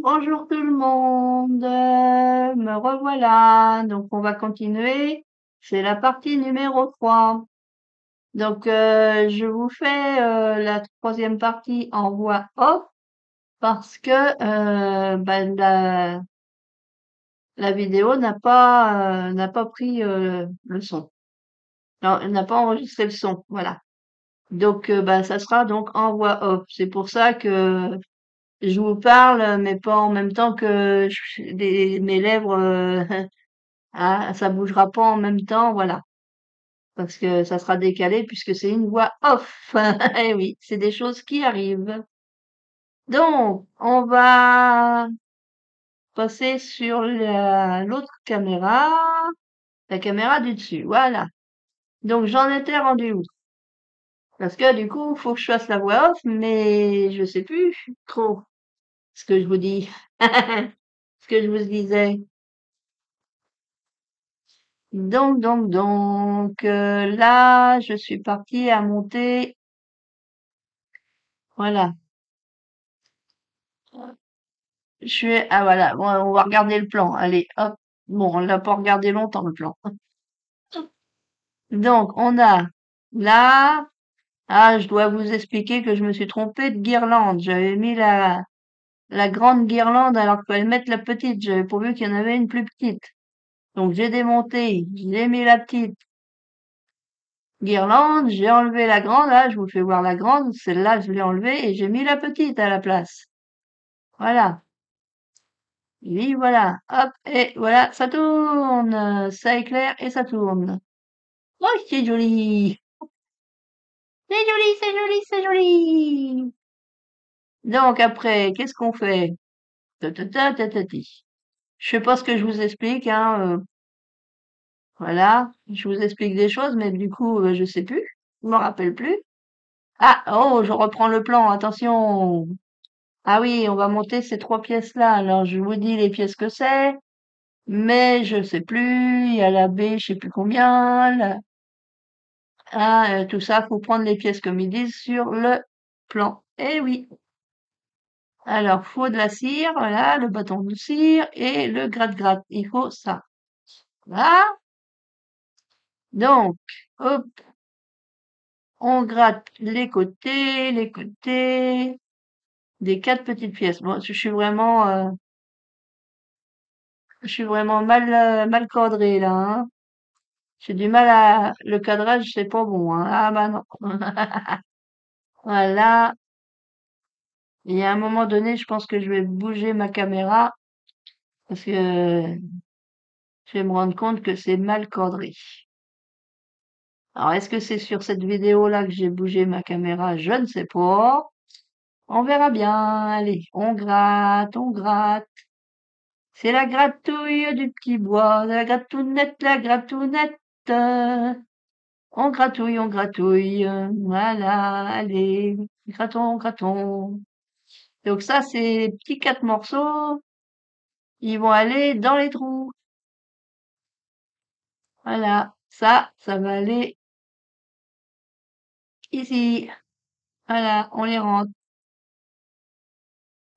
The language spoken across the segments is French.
Bonjour tout le monde, me revoilà. Donc on va continuer. C'est la partie numéro 3. Donc je vous fais la troisième partie en voix off parce que la vidéo n'a pas pris le son. Non, elle n'a pas enregistré le son. Voilà. Donc ça sera donc en voix off. C'est pour ça que je vous parle, mais pas en même temps que mes lèvres. Ah, ça bougera pas en même temps, voilà, parce que ça sera décalé puisque c'est une voix off. Eh oui, c'est des choses qui arrivent. Donc, on va passer sur l'autre caméra, la caméra du dessus, voilà. Donc, j'en étais rendu où? Parce que du coup, faut que je fasse la voix off, mais je sais plus trop ce que je vous dis, ce que je vous disais. Donc, là, je suis partie à monter, voilà. Ah voilà, bon, on va regarder le plan. Allez, hop. Bon, on l'a pas regardé longtemps, le plan. Donc, on a là, ah, je dois vous expliquer que je me suis trompée de guirlande. J'avais mis la grande guirlande alors qu'il fallait mettre la petite. J'avais pourvu qu'il y en avait une plus petite. Donc, j'ai démonté, j'ai mis la petite guirlande, j'ai enlevé la grande. Là, je vous fais voir la grande. Celle-là, je l'ai enlevée et j'ai mis la petite à la place. Voilà. Oui, voilà. Hop, et voilà, ça tourne. Ça éclaire et ça tourne. Oh, c'est joli. C'est joli, c'est joli, c'est joli. Donc après, qu'est-ce qu'on fait? Ta ta ta ta ta ti. Je sais pas ce que je vous explique, hein. Voilà, je vous explique des choses, mais du coup, je sais plus. Je me rappelle plus. Ah, oh, je reprends le plan. Attention. Ah oui, on va monter ces trois pièces-là. Alors, je vous dis les pièces que c'est, mais je sais plus. Il y a la B, je sais plus combien. Tout ça, faut prendre les pièces comme ils disent sur le plan. Eh oui. Alors, faut de la cire, voilà, le bâton de cire et le gratte-gratte. Il faut ça. Voilà. Donc, hop, on gratte les côtés des quatre petites pièces. Bon, je suis vraiment mal cadré là, hein. J'ai du mal le cadrage, c'est pas bon, hein. Ah bah non. Voilà. Il y a un moment donné, je pense que je vais bouger ma caméra parce que je vais me rendre compte que c'est mal cadré. Alors, est-ce que c'est sur cette vidéo-là que j'ai bougé ma caméra? Je ne sais pas. On verra bien. Allez, on gratte, on gratte. C'est la gratouille du petit bois, la gratounette, la gratounette. On gratouille, on gratouille. Voilà, allez, grattons, grattons. Donc ça, c'est les petits quatre morceaux. Ils vont aller dans les trous. Voilà, ça va aller ici. Voilà, on les rentre.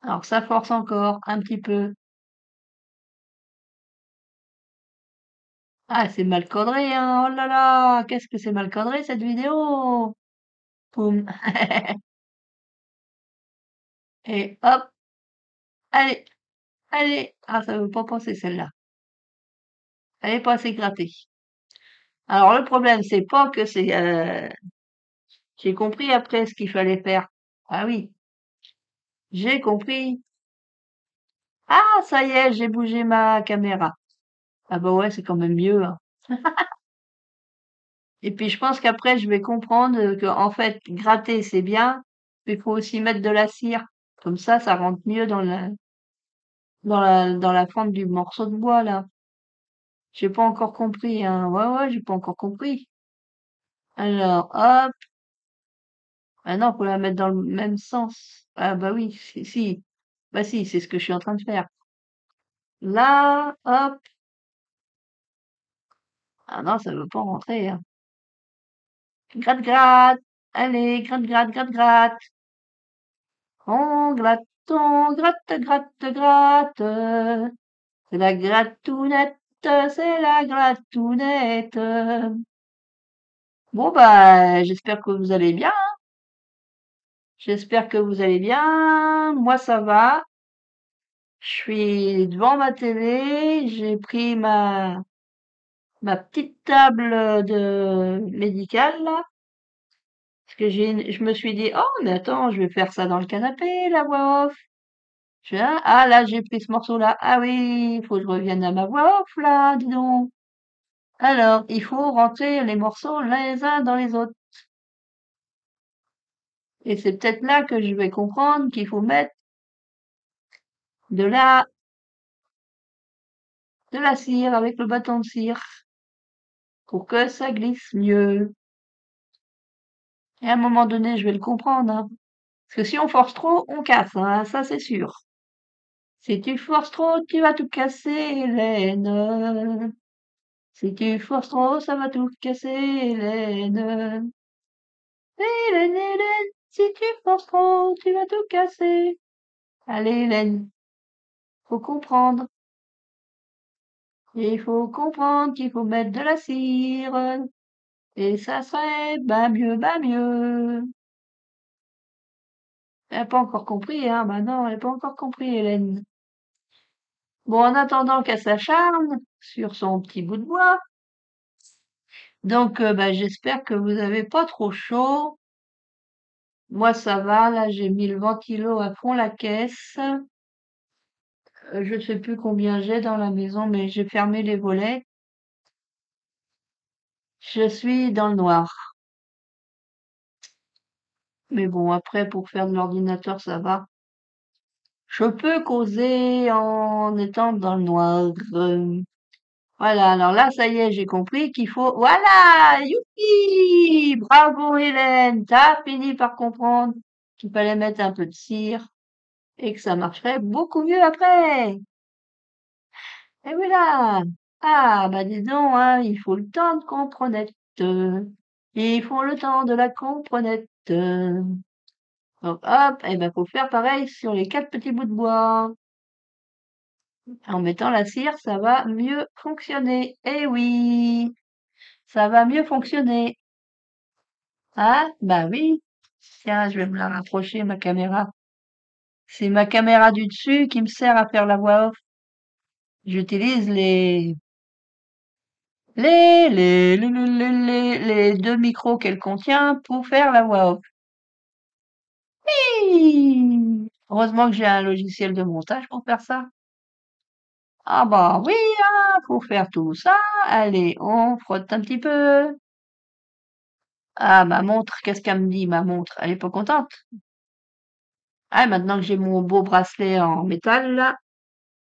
Alors ça force encore un petit peu. Ah, c'est mal cadré, hein. Oh là là, qu'est-ce que c'est mal cadré cette vidéo. Poum. Et hop, allez, allez. Ah, ça veut pas passer celle-là. Elle est pas assez grattée. Alors le problème, c'est pas que c'est. J'ai compris après ce qu'il fallait faire. Ah oui, j'ai compris. Ah, ça y est, j'ai bougé ma caméra. Ah bah ouais, c'est quand même mieux, hein. Et puis je pense qu'après, je vais comprendre que en fait, gratter, c'est bien, mais il faut aussi mettre de la cire. Comme ça rentre mieux dans la fente du morceau de bois, là. J'ai pas encore compris, hein. Ouais, ouais, j'ai pas encore compris. Alors, hop. Ah non, faut la mettre dans le même sens. Ah bah oui, si, si. Bah si, c'est ce que je suis en train de faire. Là, hop. Ah non, ça veut pas rentrer, hein. Gratte, gratte. Allez, gratte, gratte, gratte, gratte. On gratte. on gratte, gratte, gratte. C'est la gratounette, c'est la gratounette. Bon, bah, j'espère que vous allez bien. J'espère que vous allez bien. Moi, ça va. Je suis devant ma télé. J'ai pris ma petite table de médicale, là. Parce que je me suis dit, oh, mais attends, je vais faire ça dans le canapé, la voix off. Ah, là, j'ai pris ce morceau-là. Ah oui, il faut que je revienne à ma voix off, là, dis donc. Alors, il faut rentrer les morceaux les uns dans les autres. Et c'est peut-être là que je vais comprendre qu'il faut mettre de la, de la cire avec le bâton de cire pour que ça glisse mieux. Et à un moment donné, je vais le comprendre, hein. Parce que si on force trop, on casse, hein, ça c'est sûr. Si tu forces trop, tu vas tout casser, Hélène. Si tu forces trop, ça va tout casser, Hélène. Hélène, Hélène, si tu forces trop, tu vas tout casser. Allez, Hélène, faut comprendre. Il faut comprendre qu'il faut mettre de la cire. Et ça serait bah mieux, bah mieux. Elle n'a pas encore compris, hein. Bah non, elle n'a pas encore compris, Hélène. Bon, en attendant qu'elle s'acharne sur son petit bout de bois, donc bah, j'espère que vous avez pas trop chaud. Moi, ça va, là, j'ai mis le ventilo à fond la caisse. Je ne sais plus combien j'ai dans la maison, mais j'ai fermé les volets. Je suis dans le noir. Mais bon, après, pour faire de l'ordinateur, ça va. Je peux causer en étant dans le noir. Voilà, alors là, ça y est, j'ai compris qu'il faut... Voilà! Youpi! Bravo, Hélène! T'as fini par comprendre qu'il fallait mettre un peu de cire et que ça marcherait beaucoup mieux après. Et voilà! Ah, bah dis donc, hein, il faut le temps de comprenette. Il faut le temps de la comprenette. Donc, hop, et ben, faut faire pareil sur les quatre petits bouts de bois. En mettant la cire, ça va mieux fonctionner. Eh oui, ça va mieux fonctionner. Ah, bah oui. Tiens, je vais me la rapprocher, ma caméra. C'est ma caméra du dessus qui me sert à faire la voix off. J'utilise les deux micros qu'elle contient pour faire la voix off. Hi. Heureusement que j'ai un logiciel de montage pour faire ça. Ah bah oui, hein, faut faire tout ça. Allez, on frotte un petit peu. Ah, ma montre, qu'est-ce qu'elle me dit, ma montre? Elle est pas contente. Ah, maintenant que j'ai mon beau bracelet en métal, là,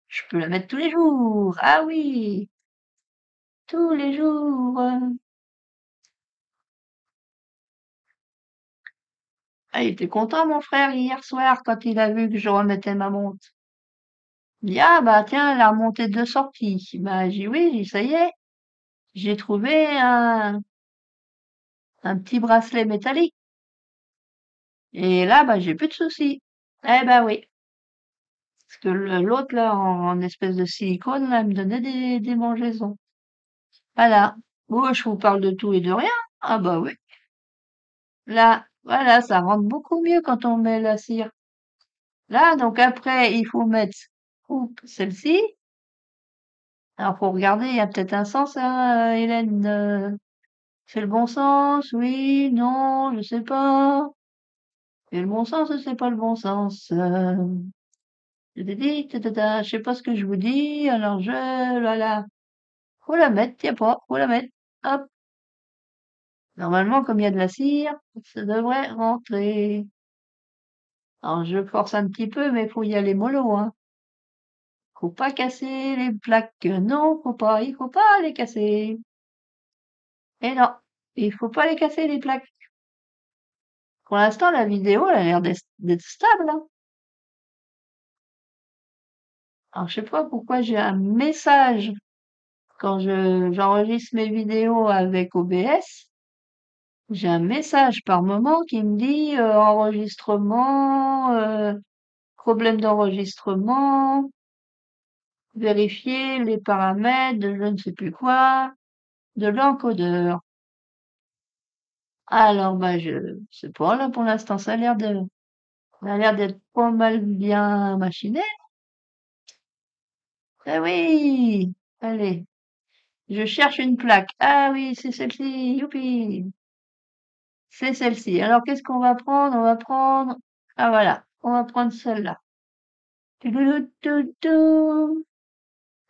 je peux la mettre tous les jours. Ah oui, tous les jours. Ah, il était content, mon frère, hier soir, quand il a vu que je remettais ma montre. Il dit, ah, bah, tiens, elle a remonté deux sorties. Bah, j'ai dit, oui, j'ai dit, ça y est, j'ai trouvé un petit bracelet métallique. Et là, bah, j'ai plus de soucis. Eh ben oui. Parce que l'autre, là, en espèce de silicone, là, me donnait des démangeaisons. Voilà. Moi, je vous parle de tout et de rien. Ah bah oui. Là, voilà, ça rentre beaucoup mieux quand on met la cire. Là, donc après, il faut mettre oups, celle-ci. Alors, faut regarder, il y a peut-être un sens, hein, Hélène. C'est le bon sens? Oui, non, je sais pas. C'est le bon sens ou c'est pas le bon sens? Je sais pas ce que je vous dis, alors voilà. Faut la mettre, tiens pas, faut la mettre. Hop. Normalement, comme il y a de la cire, ça devrait rentrer. Alors, je force un petit peu, mais faut y aller mollo, hein. Faut pas casser les plaques. Non, il faut pas les casser. Et non, il faut pas les casser, les plaques. Pour l'instant, la vidéo, elle a l'air d'être stable, hein. Alors, je sais pas pourquoi j'ai un message quand j'enregistre mes vidéos avec OBS. J'ai un message par moment qui me dit enregistrement problème d'enregistrement, vérifier les paramètres de je ne sais plus quoi, de l'encodeur. Alors, bah, je sais pas, là, pour l'instant, ça a l'air d'être pas mal bien machiné. Ah oui! Allez, je cherche une plaque. Ah oui, c'est celle-ci, youpi! C'est celle-ci. Alors, qu'est-ce qu'on va prendre? On va prendre, ah voilà, on va prendre celle-là. Tudoudoudou.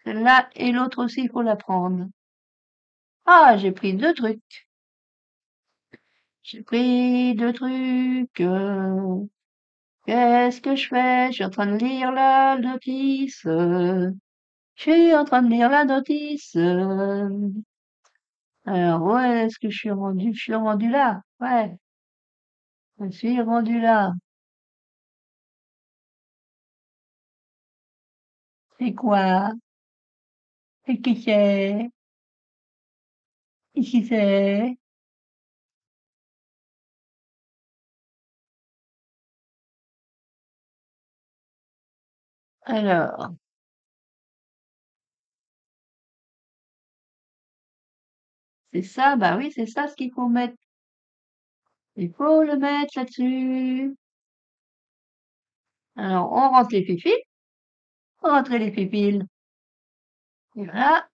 Celle-là et l'autre aussi, il faut la prendre. Ah, j'ai pris deux trucs. J'ai pris deux trucs. Qu'est-ce que je fais? Je suis en train de lire la notice. Je suis en train de lire la notice. Alors, ouais, est-ce que je suis rendu? Je suis rendu là. Ouais, je suis rendu là. C'est quoi? C'est qui c'est? Qui c'est? Alors, c'est ça, bah oui, c'est ça ce qu'il faut mettre. Il faut le mettre là-dessus. Alors, on rentre les fifils. On rentre les fifils. Et voilà.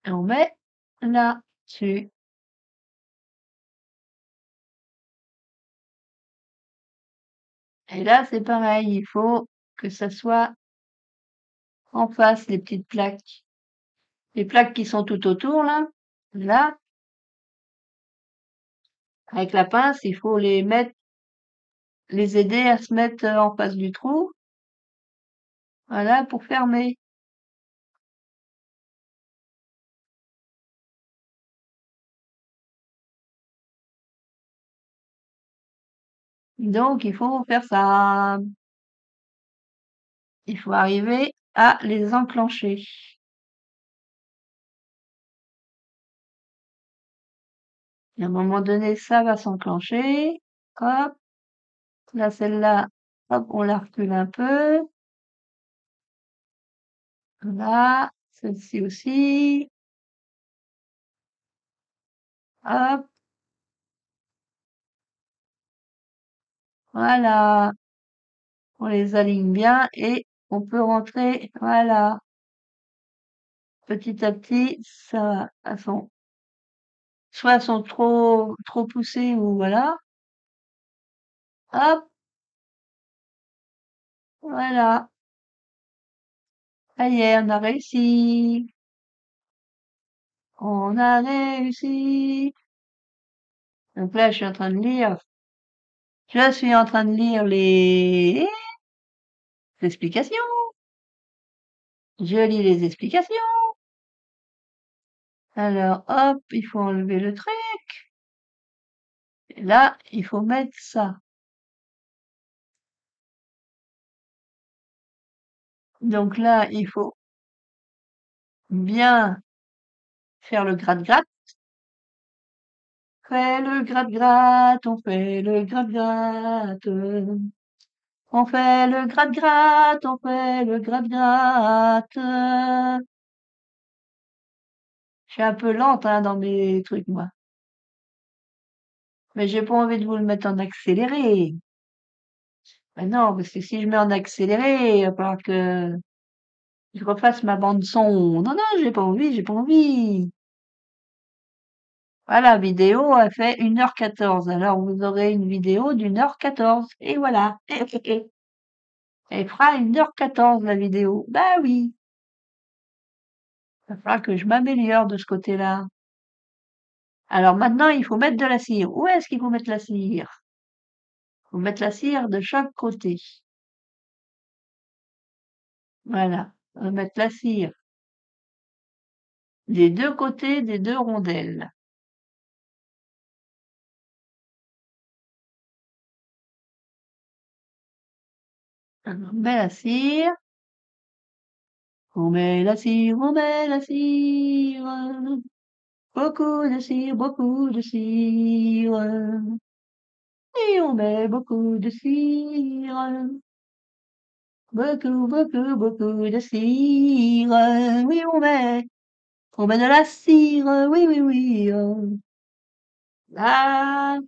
Et on met là-dessus. Et là, c'est pareil. Il faut que ça soit en face, les petites plaques. Les plaques qui sont tout autour, là. Là, avec la pince, il faut les mettre, les aider à se mettre en face du trou. Voilà, pour fermer. Donc, il faut faire ça. Il faut arriver à les enclencher. Et à un moment donné, ça va s'enclencher. Hop, là, celle-là, hop, on la recule un peu. Là, celle-ci aussi. Hop, voilà. On les aligne bien et on peut rentrer. Voilà. Petit à petit, ça, soit elles sont trop poussées ou voilà. Hop, voilà. Ça y est, on a réussi. On a réussi. Donc là, je suis en train de lire. Je suis en train de lire les explications. Je lis les explications. Alors, hop, il faut enlever le trait. Et là, il faut mettre ça. Donc là, il faut bien faire le gratte-gratte. Fait le gratte-gratte, on fait le gratte-gratte. On fait le gratte-gratte, on fait le gratte-gratte. Je suis un peu lente, hein, dans mes trucs, moi. Mais j'ai pas envie de vous le mettre en accéléré. Ben non, parce que si je mets en accéléré, il va falloir que je refasse ma bande son. Non, non, j'ai pas envie, j'ai pas envie. Voilà, vidéo a fait 1h14. Alors vous aurez une vidéo d'1h14. Et voilà. Elle fera 1h14 la vidéo. Bah oui. Il va falloir que je m'améliore de ce côté-là. Alors maintenant, il faut mettre de la cire. Où est-ce qu'il faut mettre la cire? Il faut mettre la cire de chaque côté. Voilà. On va mettre la cire des deux côtés des deux rondelles. Alors, on met la cire. On met la cire, on met la cire. Beaucoup de cire, beaucoup de cire. Et on met beaucoup de cire. beaucoup, beaucoup, beaucoup de cire. Oui, on met de la cire. Oui, oui, oui. La,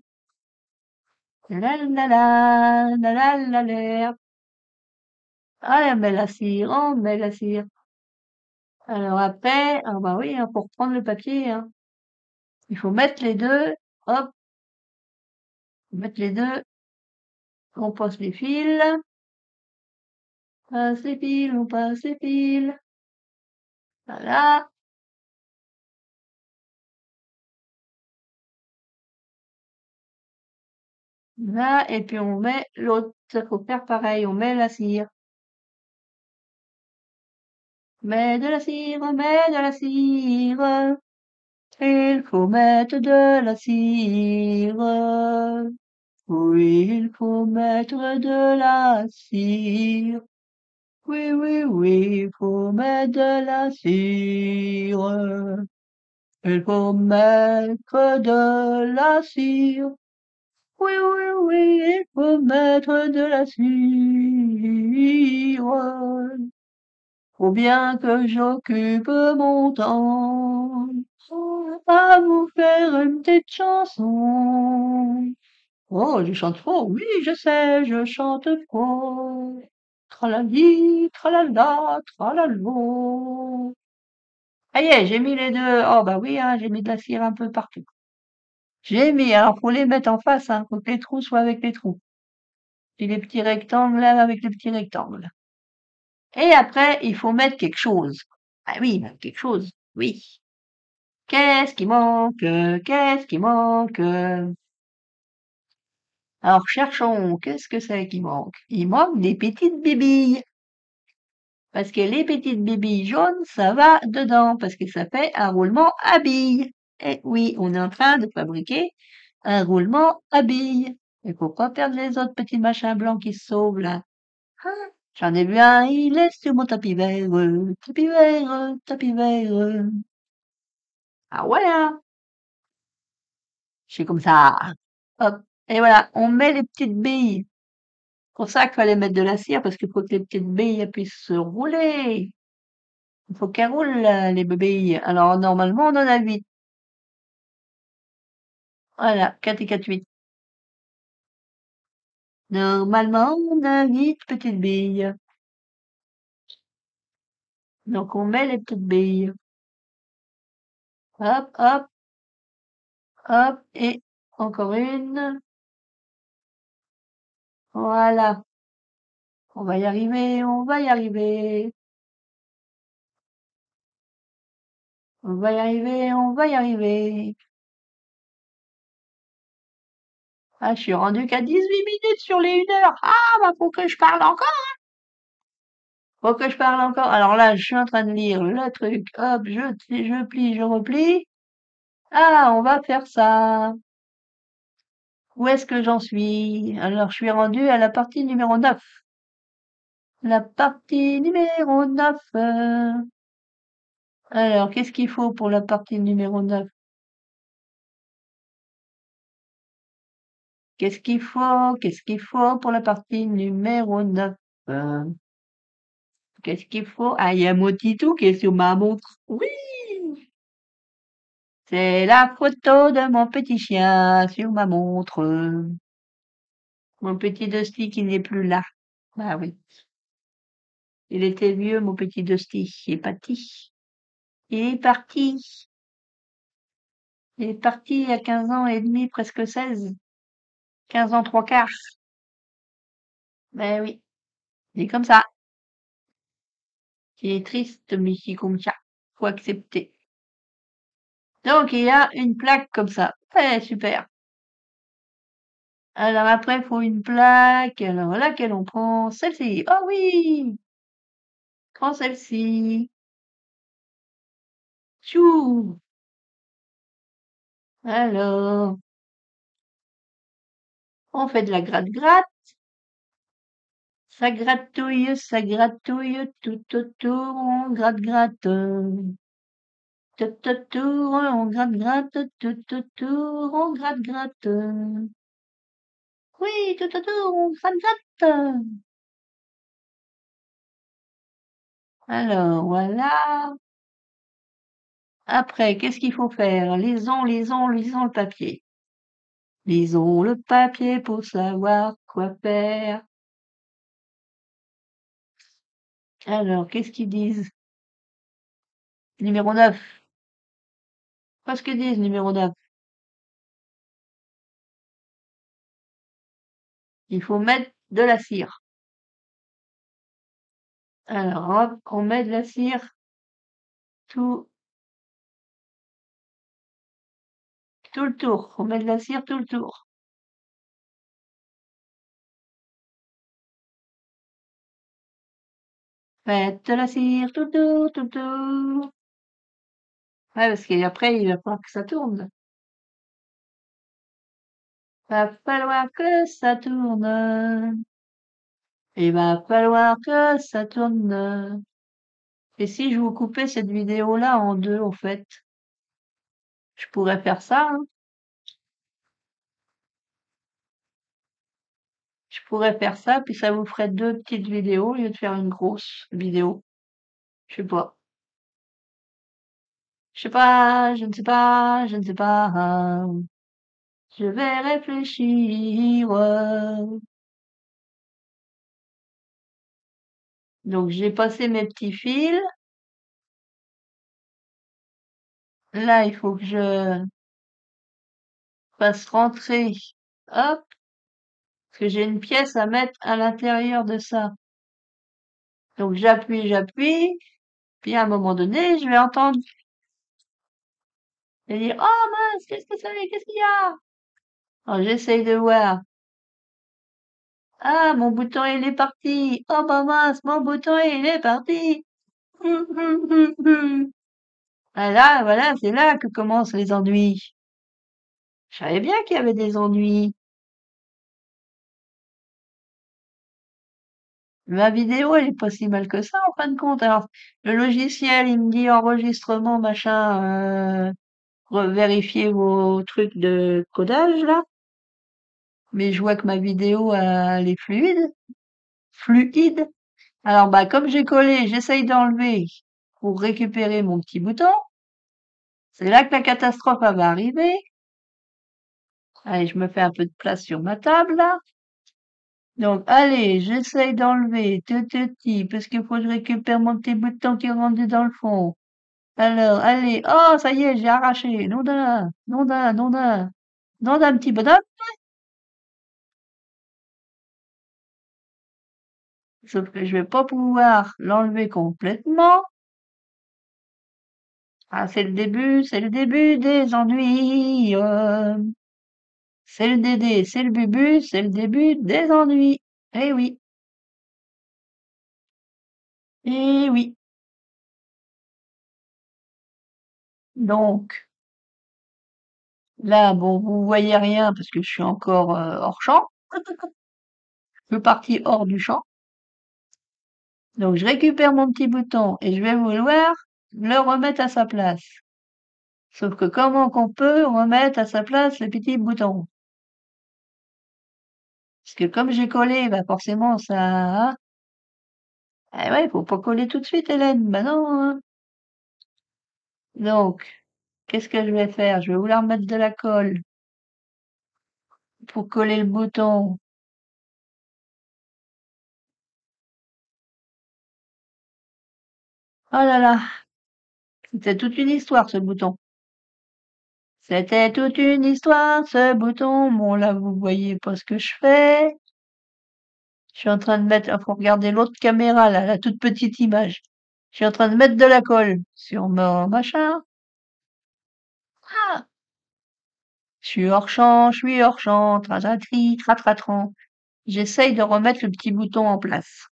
la, la, la, la, la, la, la. Allez, on met la cire, on met la cire. Alors après, ah bah oui, hein, pour prendre le papier, hein, il faut mettre les deux. Hop, mettre les deux. On passe les fils. Passe les fils, on passe les fils. Voilà. Là, et puis on met l'autre. Il faut faire pareil, on met la cire. Mets de la cire, mets de la cire. Il faut mettre de la cire. Oui, il faut mettre de la cire. Oui, oui, oui, il faut mettre de la cire. Il faut mettre de la cire. Oui, oui, oui, il faut mettre de la cire. Faut bien que j'occupe mon temps à vous faire une petite chanson. Oh, je chante faux, oui, je sais, je chante faux. Tralali, tralala, tralalo. Ah y est, j'ai mis les deux. Oh bah oui, hein, j'ai mis de la cire un peu partout. J'ai mis, alors faut les mettre en face, hein, faut que les trous soient avec les trous. Et les petits rectangles là avec les petits rectangles. Et après, il faut mettre quelque chose. Ah oui, bah, quelque chose, oui. Qu'est-ce qui manque? Qu'est-ce qui manque? Alors cherchons, qu'est-ce que c'est qui manque? Il manque des petites bibilles. Parce que les petites bibilles jaunes, ça va dedans, parce que ça fait un roulement à billes. Et oui, on est en train de fabriquer un roulement à billes. Il faut pas perdre les autres petits machins blancs qui se sauvent là. Hein. J'en ai vu un, il est sur mon tapis vert, tapis vert, tapis vert. Ah ouais, hein, je suis comme ça. Hop. Et voilà, on met les petites billes. Pour ça qu'il fallait mettre de la cire, parce qu'il faut que les petites billes elles puissent se rouler. Il faut qu'elles roulent, les billes. Alors, normalement, on en a 8. Voilà, 4 et 4, 8. Normalement, on a 8 petites billes. Donc, on met les petites billes. Hop, hop, hop, et encore une. Voilà. On va y arriver, on va y arriver. On va y arriver, on va y arriver. Ah, je suis rendu qu'à 18 minutes sur les 1 heure. Ah, bah, faut que je parle encore. Faut que je parle encore. Alors là, je suis en train de lire le truc. Hop, je plie, je replie. Ah, on va faire ça. Où est-ce que j'en suis? Alors, je suis rendu à la partie numéro 9. La partie numéro 9. Alors, qu'est-ce qu'il faut pour la partie numéro 9? Qu'est-ce qu'il faut? Qu'est-ce qu'il faut pour la partie numéro 9? Euh, Qu'est-ce qu'il faut? Ah, il y a mon titou qui est sur ma montre. Oui! C'est la photo de mon petit chien sur ma montre. Mon petit Dusty qui n'est plus là. Bah oui. Il était vieux, mon petit Dusty. Il est parti. Il est parti. Il est parti à 15 ans et demi, presque 16. 15 ans, 3 quarts. Ben oui. Il est comme ça. Il est triste, mais c'est comme ça. Faut accepter. Donc, il y a une plaque comme ça. Ouais, super. Alors après, il faut une plaque. Alors laquelle on prend? Celle-ci. Oh oui! Prends celle-ci. Tchou! Alors, on fait de la gratte-gratte. Ça gratouille tout autour, on gratte-gratte. Tout autour, on gratte-gratte, tout autour, on gratte-gratte. Oui, tout autour, on gratte-gratte. Alors, voilà. Après, qu'est-ce qu'il faut faire? Lisons le papier. Lisons le papier pour savoir quoi faire. Alors, qu'est-ce qu'ils disent? Numéro 9. Qu'est-ce qu'ils disent, numéro 9? Il faut mettre de la cire. Alors, hop, on met de la cire tout, tout le tour. On met de la cire tout le tour. Faites de la cire tout le tour, tout le tour. Ouais, parce qu'après, il va falloir que ça tourne. Va falloir que ça tourne. Il va falloir que ça tourne. Et si je vous coupais cette vidéo-là en deux, au fait, je pourrais faire ça, hein. Je pourrais faire ça, puis ça vous ferait deux petites vidéos au lieu de faire une grosse vidéo. Je sais pas. Je sais pas, je ne sais pas, je ne sais pas. Je vais réfléchir. Donc j'ai passé mes petits fils. Là, il faut que je fasse rentrer. Hop, parce que j'ai une pièce à mettre à l'intérieur de ça. Donc j'appuie, puis à un moment donné, je vais entendre et dire, oh mince, qu'est-ce que c'est? Qu'est-ce qu'il y a? Alors j'essaye de voir. Ah, mon bouton il est parti. Oh bah mince, mon bouton il est parti. Ah là, voilà, c'est là que commencent les ennuis. Je savais bien qu'il y avait des ennuis. Ma vidéo, elle est pas si mal que ça, en fin de compte. Alors, le logiciel, il me dit enregistrement, machin, vérifier vos trucs de codage, là. Mais je vois que ma vidéo, elle est fluide. Fluide. Alors, bah, comme j'ai collé, j'essaye d'enlever pour récupérer mon petit bouton. C'est là que la catastrophe elle va arriver. Allez, je me fais un peu de place sur ma table, là. Donc, allez, j'essaye d'enlever petit, parce qu'il faut que je récupère mon petit bouton qui est rendu dans le fond. Alors, allez, oh, ça y est, j'ai arraché. Non d'un, non d'un, non d'un, non d'un petit bonhomme. Sauf que je vais pas pouvoir l'enlever complètement. Ah, c'est le début des ennuis. C'est le dédé, c'est le bubu, c'est le début des ennuis. Eh oui, eh oui. Donc, là, bon, vous voyez rien parce que je suis encore hors champ. Je suis parti hors du champ. Donc, je récupère mon petit bouton et je vais vouloir le remettre à sa place. Sauf que comment qu'on peut remettre à sa place le petit bouton? Parce que comme j'ai collé, bah forcément ça... Eh ouais, faut pas coller tout de suite, Hélène. Bah non, hein. Donc, qu'est-ce que je vais faire? Je vais vouloir mettre de la colle pour coller le bouton. Oh là là, c'était toute une histoire ce bouton. C'était toute une histoire ce bouton. Bon là, vous voyez pas ce que je fais. Je suis en train de mettre, faut regarder l'autre caméra là, la toute petite image. Je suis en train de mettre de la colle sur mon machin. Ah, je suis hors champ, tratratri, tratratran. J'essaye de remettre le petit bouton en place.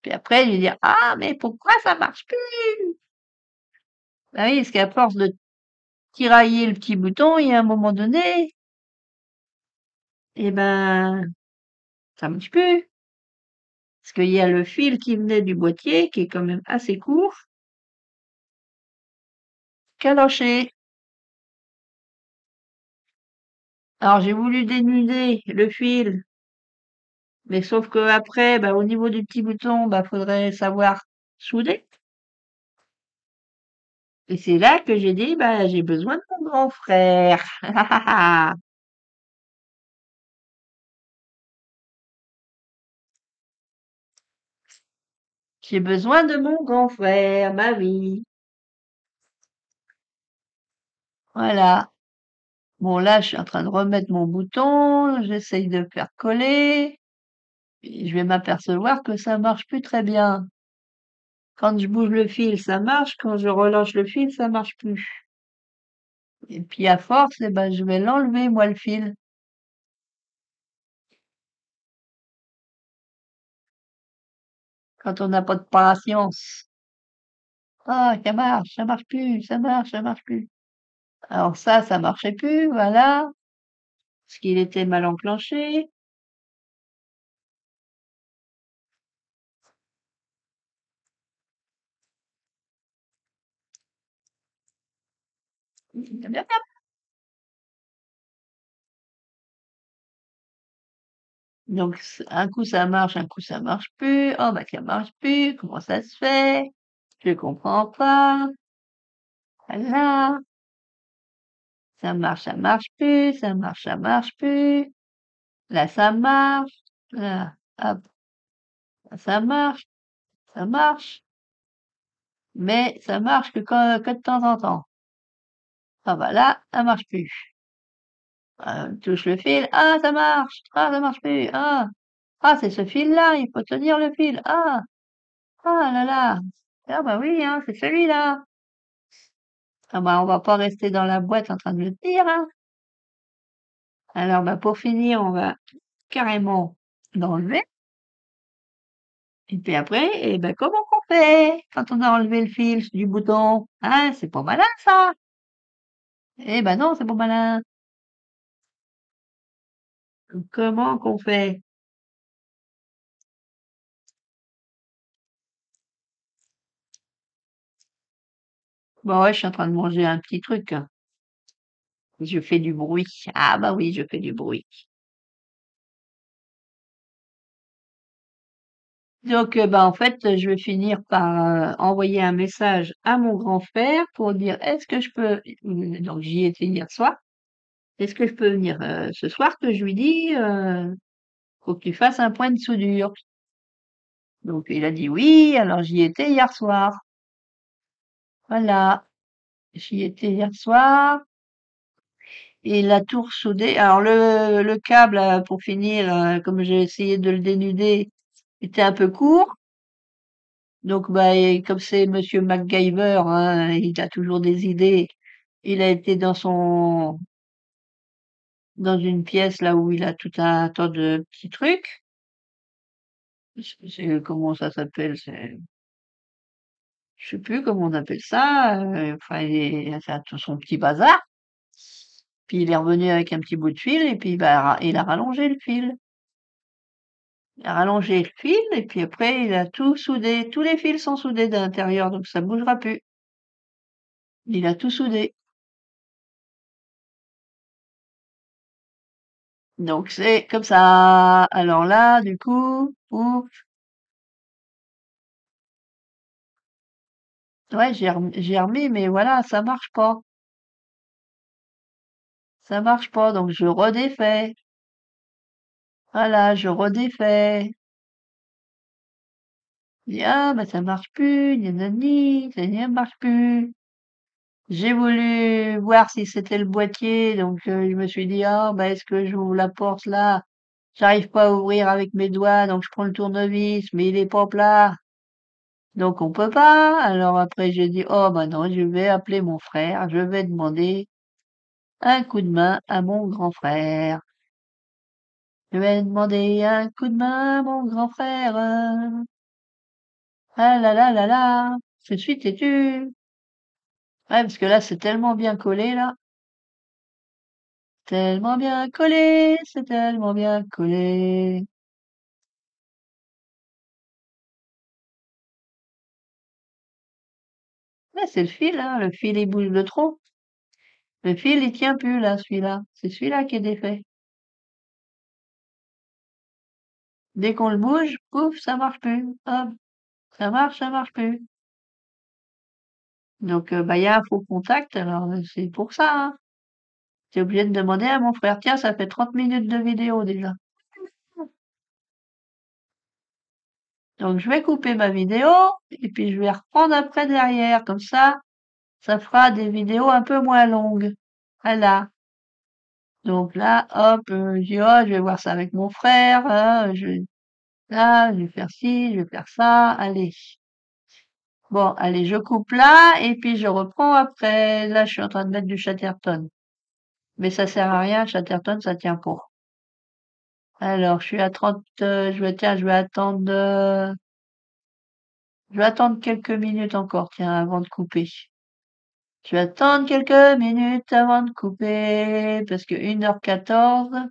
Puis après, je vais dire, ah, mais pourquoi ça marche plus? Bah oui, parce qu'à force de tirailler le petit bouton, il y a un moment donné, eh ben, ça marche plus. Parce qu'il y a le fil qui venait du boîtier, qui est quand même assez court, caloché. Alors j'ai voulu dénuder le fil Mais sauf que après, bah, au niveau du petit bouton, bah, faudrait savoir souder. Et c'est là que j'ai dit, bah, j'ai besoin de mon grand frère. J'ai besoin de mon grand frère, bah oui. Voilà. Bon, là, je suis en train de remettre mon bouton, j'essaye de faire coller, et je vais m'apercevoir que ça marche plus très bien. Quand je bouge le fil, ça marche, quand je relâche le fil, ça marche plus. Et puis à force, eh ben, je vais l'enlever, moi, le fil, quand on n'a pas de patience. Ah, ça marche plus, ça marche, ça marche plus. Alors ça marchait plus, voilà, parce qu'il était mal enclenché. Donc, un coup ça marche, un coup ça marche plus. Oh, bah, ça marche plus. Comment ça se fait? Je comprends pas. Voilà. Ça marche plus. Ça marche, ça marche plus. Là, ça marche. Là, hop, là, ça marche. Mais ça marche que de temps en temps. Ah, bah, là, ça marche plus. Touche le fil. Ah, ça marche. Ah, ça marche plus. Ah, ah, c'est ce fil-là. Il faut tenir le fil. Ah, ah là là. Ah, bah oui, hein, c'est celui-là. Ah bah, on va pas rester dans la boîte en train de le dire, hein. Alors, bah, pour finir, on va carrément l'enlever. Et puis après, eh ben, comment qu'on fait quand on a enlevé le fil du bouton? Hein, c'est pas malin, ça. Eh ben non, c'est pas malin. Comment qu'on fait? Bah ouais, je suis en train de manger un petit truc, hein. Je fais du bruit. Ah bah oui, je fais du bruit. Donc, bah, en fait, je vais finir par envoyer un message à mon grand frère pour dire est-ce que je peux. Donc, j'y étais hier soir. Est-ce que je peux venir ce soir que je lui dis faut que tu fasses un point de soudure. Donc il a dit oui, alors j'y étais hier soir. Voilà, j'y étais hier soir et la tour soudée. Alors le câble pour finir, comme j'ai essayé de le dénuder, était un peu court. Donc bah et comme c'est Monsieur MacGyver, hein, il a toujours des idées. Il a été dans une pièce là où il a tout un tas de petits trucs. Comment ça s'appelle? Je sais plus comment on appelle ça. Enfin, c'est son petit bazar. Puis il est revenu avec un petit bout de fil et puis bah, il a rallongé le fil. Il a rallongé le fil et puis après il a tout soudé. Tous les fils sont soudés de l'intérieur donc ça bougera plus. Il a tout soudé. Donc c'est comme ça. Alors là, du coup, ouf, ouais, j'ai remis, mais voilà, ça marche pas. Ça marche pas, donc je redéfais. Voilà, je redéfais. Ah, bah ça marche plus, nanani, ça ne marche plus. J'ai voulu voir si c'était le boîtier, donc je me suis dit, ah, bah est-ce que j'ouvre la porte là? J'arrive pas à ouvrir avec mes doigts, donc je prends le tournevis, mais il est pas plat, donc on peut pas. Alors après j'ai dit, oh bah non, je vais appeler mon frère, je vais demander un coup de main à mon grand frère. Je vais demander un coup de main à mon grand frère. Ah là là là là, je suis têtu. Ouais, parce que là, c'est tellement bien collé, là. Tellement bien collé, c'est tellement bien collé. Ouais, c'est le fil, hein. Le fil, il bouge de trop. Le fil, il tient plus, là, celui-là. C'est celui-là qui est défait. Dès qu'on le bouge, pouf, ça marche plus. Hop, ça marche plus. Donc, bah, il y a un faux contact, alors c'est pour ça, hein. T'es obligé de demander à mon frère, tiens, ça fait 30 minutes de vidéo déjà. Donc, je vais couper ma vidéo, et puis je vais reprendre après derrière, comme ça fera des vidéos un peu moins longues. Voilà. Donc là, hop, je dis, oh, je vais voir ça avec mon frère, hein, là, je vais faire ci, je vais faire ça, allez. Bon, allez, je coupe là, et puis je reprends après. Là, je suis en train de mettre du Chatterton. Mais ça sert à rien, Chatterton, ça tient pas. Alors, je suis à 30, tiens, je vais attendre quelques minutes encore, tiens, avant de couper. Je vais attendre quelques minutes avant de couper, parce que 1h14,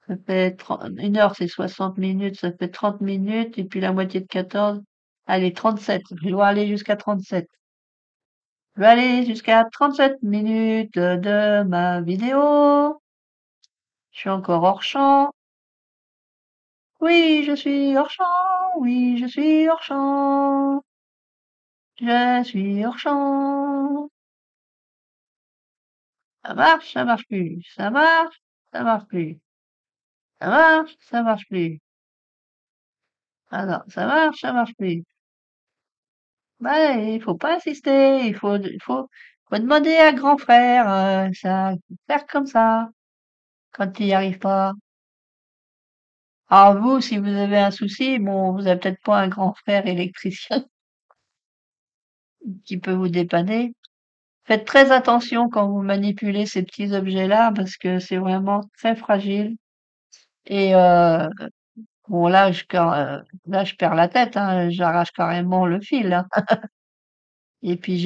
ça fait 30, 1 heure c'est 60 minutes, ça fait 30 minutes, et puis la moitié de 14, allez, 37. Je dois aller jusqu'à 37. Je vais aller jusqu'à 37 minutes de ma vidéo. Je suis encore hors champ. Oui, je suis hors champ. Oui, je suis hors champ. Je suis hors champ. Ça marche plus. Ça marche plus. Ça marche plus. Ah non, ça marche plus. Bah, il faut pas insister. Faut demander à grand frère, ça, faire comme ça, quand il n'y arrive pas. Alors vous, si vous avez un souci, bon, vous avez peut-être pas un grand frère électricien qui peut vous dépanner. Faites très attention quand vous manipulez ces petits objets-là parce que c'est vraiment très fragile. Et bon là je perds la tête, hein, j'arrache carrément le fil, hein. Et puis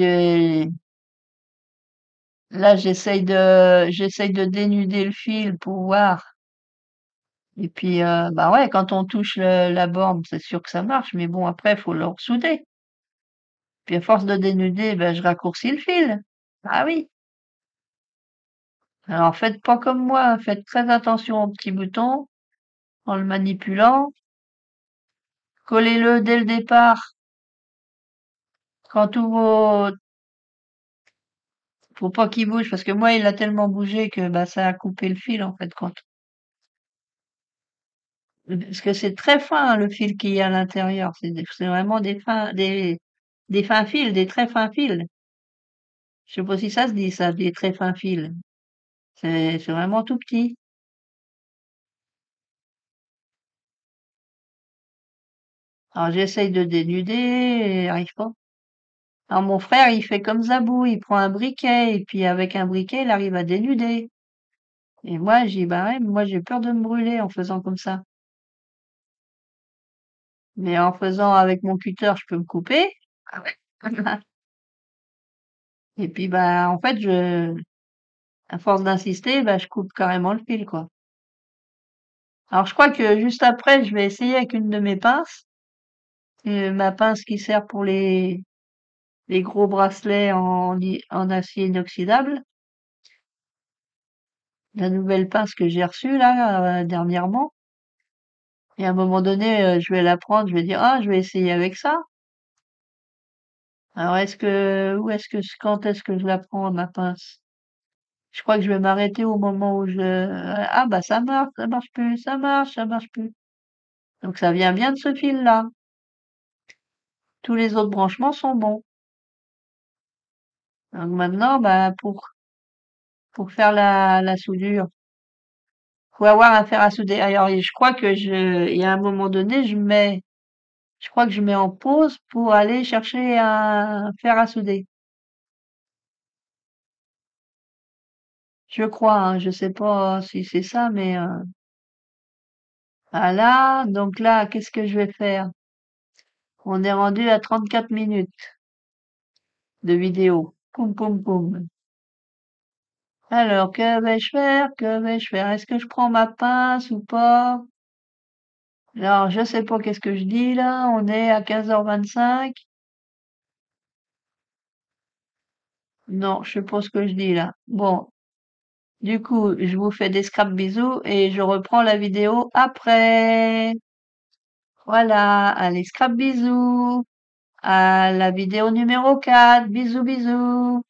là j'essaye de dénuder le fil pour voir. Et puis bah ouais, quand on touche la borne, c'est sûr que ça marche, mais bon après faut le ressouder. Puis à force de dénuder, ben je raccourcis le fil. Ah oui. Alors faites pas comme moi, hein, faites très attention aux petits boutons en le manipulant. Collez-le dès le départ. Quand tout vos... Faut pas qu'il bouge parce que moi il a tellement bougé que bah ça a coupé le fil en fait quand. Parce que c'est très fin le fil qu'il y a à l'intérieur. C'est vraiment des fins fils, des très fins fils. Je sais pas si ça se dit ça, des très fins fils. C'est vraiment tout petit. Alors j'essaye de dénuder, et j'arrive pas. Alors mon frère, il fait comme Zabou, il prend un briquet et puis avec un briquet, il arrive à dénuder. Et moi, j'ai bah ouais, moi j'ai peur de me brûler en faisant comme ça. Mais en faisant avec mon cutter, je peux me couper. Ah ouais. Et puis bah en fait, à force d'insister, bah je coupe carrément le fil quoi. Alors je crois que juste après, je vais essayer avec une de mes pinces, ma pince qui sert pour les gros bracelets en acier inoxydable, la nouvelle pince que j'ai reçue là dernièrement. Et à un moment donné, je vais la prendre, je vais dire, ah, je vais essayer avec ça. Alors, quand est-ce que je la prends, ma pince? Je crois que je vais m'arrêter au moment où ah, bah, ça marche plus, ça marche plus. Donc, ça vient bien de ce fil-là. Tous les autres branchements sont bons. Donc, maintenant, bah, pour faire la soudure, faut avoir un fer à souder. Alors, je crois que il y a un moment donné, je crois que je mets en pause pour aller chercher un fer à souder. Je crois, hein, je sais pas si c'est ça, mais voilà. Donc là, qu'est-ce que je vais faire? On est rendu à 34 minutes de vidéo. Poum, poum, poum. Alors, que vais-je faire? Que vais-je faire? Est-ce que je prends ma pince ou pas? Alors, je sais pas qu'est-ce que je dis là. On est à 15h25. Non, je sais pas ce que je dis là. Bon, Du coup, je vous fais des scraps bisous et je reprends la vidéo après. Voilà, allez, scrap bisous. À la vidéo numéro 4. Bisous, bisous.